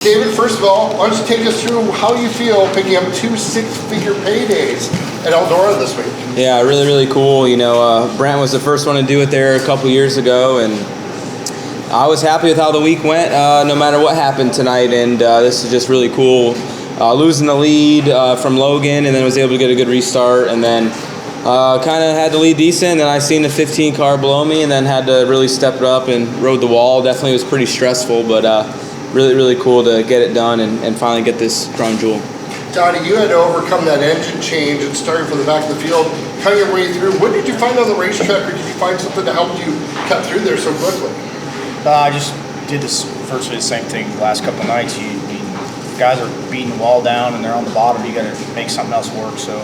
David, first of all, why don't you take us through how you feel picking up 2 six-figure paydays at Eldora this week? Yeah, really, really cool. You know, Brent was the first one to do it there a couple years ago, and I was happy with how the week went, no matter what happened tonight, and this is just really cool. Losing the lead from Logan, and then was able to get a good restart, and then kind of had the lead decent, and then I seen the 15 car below me, and then had to really step it up and rode the wall. Definitely was pretty stressful, but really, really cool to get it done and finally get this crown jewel. Donny, you had to overcome that engine change and starting from the back of the field, cutting your way through. What did you find on the racetrack, or did you find something to help you cut through there so quickly? I just did this virtually the same thing the last couple of nights. Guys are beating the wall down and they're on the bottom. You got to make something else work. So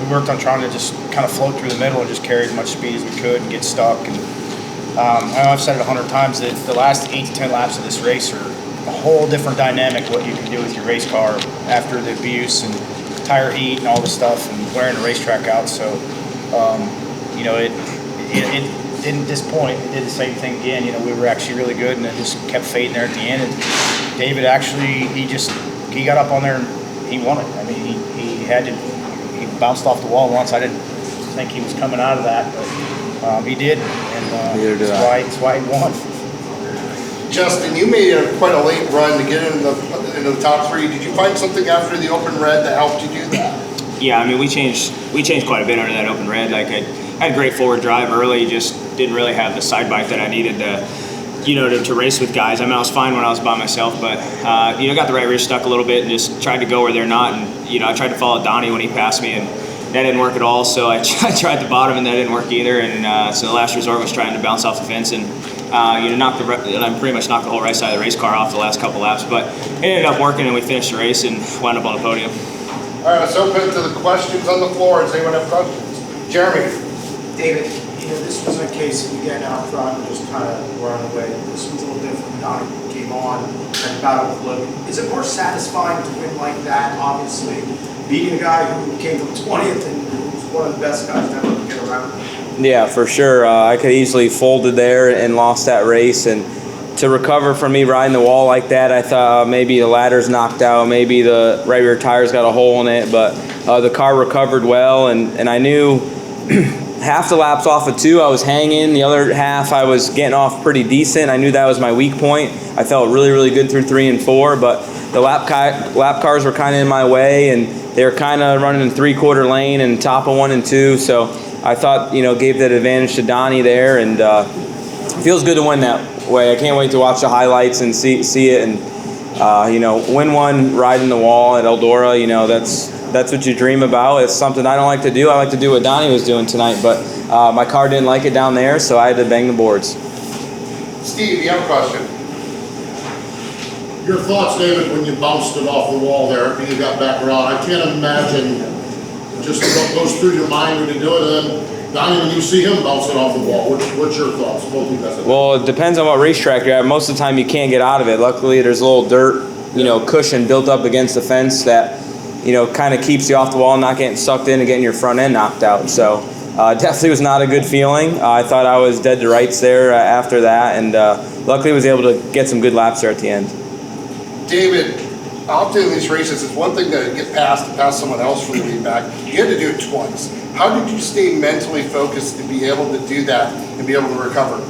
we worked on trying to just kind of float through the middle and just carry as much speed as we could and get stuck. And I know I've said it 100 times that the last 8 to 10 laps of this race are a whole different dynamic what you can do with your race car after the abuse and tire heat and all this stuff and wearing the racetrack out. So you know, it didn't disappoint. It did the same thing again. You know, we were actually really good, and it just kept fading there at the end. And David actually, he got up on there and he won it. I mean, he bounced off the wall once. I didn't think he was coming out of that, but he did, and that's why he won. Justin, you made quite a late run to get into the top 3. Did you find something after the open red that helped you do that? Yeah, I mean, we changed quite a bit under that open red. Like, I had great forward drive early, just didn't really have the side bike that I needed to race with guys. I mean, I was fine when I was by myself, but got the right rear stuck a little bit and just tried to go where they're not. And I tried to follow Donny when he passed me, and that didn't work at all. So I tried the bottom, and that didn't work either. And so the last resort was trying to bounce off the fence and I pretty much knocked the whole right side of the race car off the last couple laps. But it ended up working, and we finished the race and wound up on the podium. All right, let's open to the questions on the floor. Does anyone have questions? Jeremy. David, this was a case of you getting out front and just kind of running away. This one's a little different. Donny came on and battled with Logan. Is it more satisfying to win like that, obviously, beating a guy who came from 20th and who's one of the best guys to ever get around? Yeah, for sure. I could easily folded there and lost that race, and to recover from me riding the wall like that, I thought maybe the ladder's knocked out, maybe the right rear tire's got a hole in it, but the car recovered well, and I knew half the laps off of 2 I was hanging, the other half I was getting off pretty decent. I knew that was my weak point. I felt really, really good through 3 and 4, but the lap cars were kind of in my way, and they were kind of running in 3/4 lane and top of 1 and 2, so I thought, gave that advantage to Donny there, and feels good to win that way. I can't wait to watch the highlights and see it, and win one riding the wall at Eldora. That's what you dream about. It's something I don't like to do. I like to do what Donny was doing tonight, but my car didn't like it down there, so I had to bang the boards. Steve, you have a question? Your thoughts, David, when you bounced it off the wall there and you got back around. I can't imagine just what goes through your mind when you do it. And then, Donny, when you see him bounce it off the wall, what's your thoughts? Both of you guys. Well, it depends on what racetrack you're at. Most of the time you can't get out of it. Luckily, there's a little dirt, cushion built up against the fence that, kind of keeps you off the wall, not getting sucked in and getting your front end knocked out. So definitely was not a good feeling. I thought I was dead to rights there after that, and luckily was able to get some good laps there at the end. David, often in these races, it's one thing to get past to pass someone else from the lead back. You had to do it twice. How did you stay mentally focused to be able to do that and be able to recover?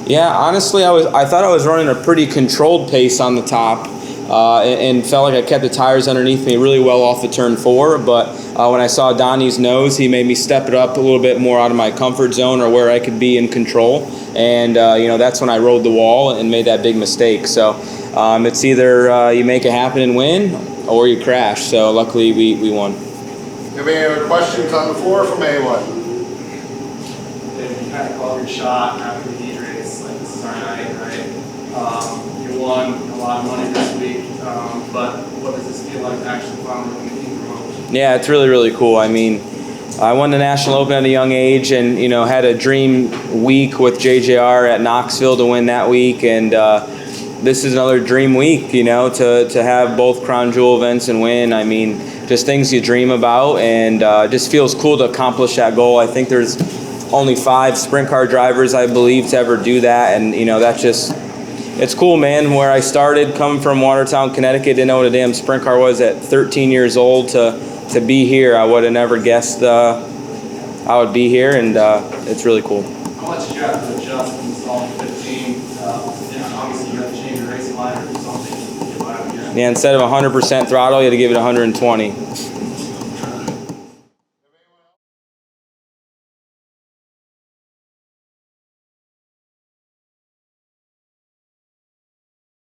Yeah, honestly, I thought I was running a pretty controlled pace on the top, and felt like I kept the tires underneath me really well off the turn 4. But when I saw Donny's nose, he made me step it up a little bit more out of my comfort zone or where I could be in control. And that's when I rode the wall and made that big mistake. So it's either you make it happen and win, or you crash. So luckily we won. Have any other questions on the floor from anyone? You kind of called your shot after the heat race, like this is our night, right? You won a lot of money this week, but what does this feel like to actually finally win the team promotion? Yeah, it's really, really cool. I mean, I won the National Open at a young age, and had a dream week with JJR at Knoxville to win that week, and this is another dream week, to have both crown jewel events and win. I mean, just things you dream about, and just feels cool to accomplish that goal. I think there's only 5 sprint car drivers, I believe, to ever do that, and that's just it's cool, man. Where I started, coming from Watertown, Connecticut, didn't know what a damn sprint car was at 13 years old. To be here, I would have never guessed I would be here, and it's really cool. How much did you have to adjust and install 15? Obviously you have to change your racing liner or something. Yeah, instead of 100% throttle, you had to give it 120.